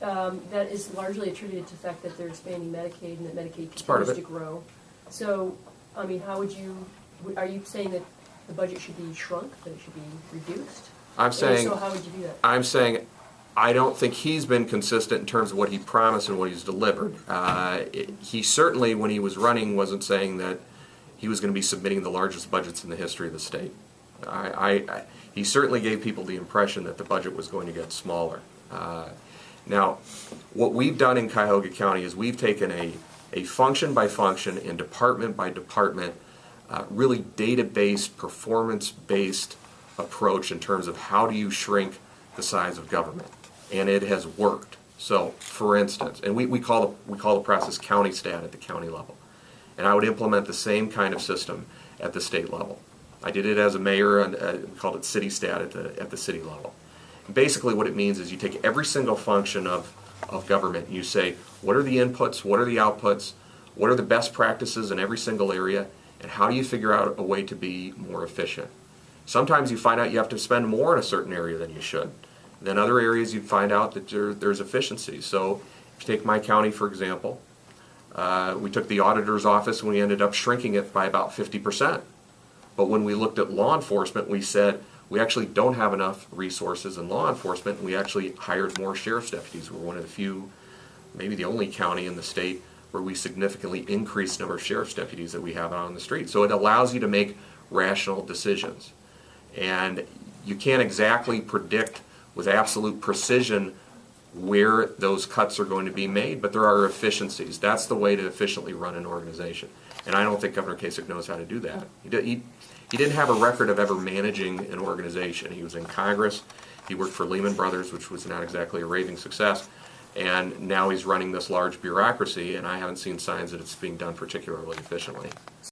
that is largely attributed to the fact that they're expanding Medicaid and that Medicaid part of continues it. to grow. So, I mean, how would you, are you saying that the budget should be shrunk, that it should be reduced? I'm saying, So how would you do that? I'm saying I don't think he's been consistent in terms of what he promised and what he's delivered. He certainly, when he was running, wasn't saying that he was going to be submitting the largest budgets in the history of the state. He certainly gave people the impression that the budget was going to get smaller. Now, what we've done in Cuyahoga County is we've taken a function by function and department by department, really data-based, performance-based approach in terms of how do you shrink the size of government, and it has worked. So, for instance, and we call the process county stat at the county level, and I would implement the same kind of system at the state level. I did it as a mayor and called it city stat at the city level. And basically, what it means is you take every single function of government and you say, what are the inputs, what are the outputs, what are the best practices in every single area, and how do you figure out a way to be more efficient? Sometimes you find out you have to spend more in a certain area than you should. Then other areas you find out that there's efficiencies. So if you take my county, for example, we took the auditor's office and we ended up shrinking it by about 50%. But when we looked at law enforcement, we said we actually don't have enough resources in law enforcement, and we actually hired more sheriff's deputies. We're one of the few, maybe the only county in the state where we significantly increased the number of sheriff's deputies that we have out on the street. So it allows you to make rational decisions. And you can't exactly predict with absolute precision where those cuts are going to be made, but there are efficiencies. That's the way to efficiently run an organization. And I don't think Governor Kasich knows how to do that. He didn't have a record of ever managing an organization. He was in Congress. He worked for Lehman Brothers, which was not exactly a raving success. And now he's running this large bureaucracy, and I haven't seen signs that it's being done particularly efficiently.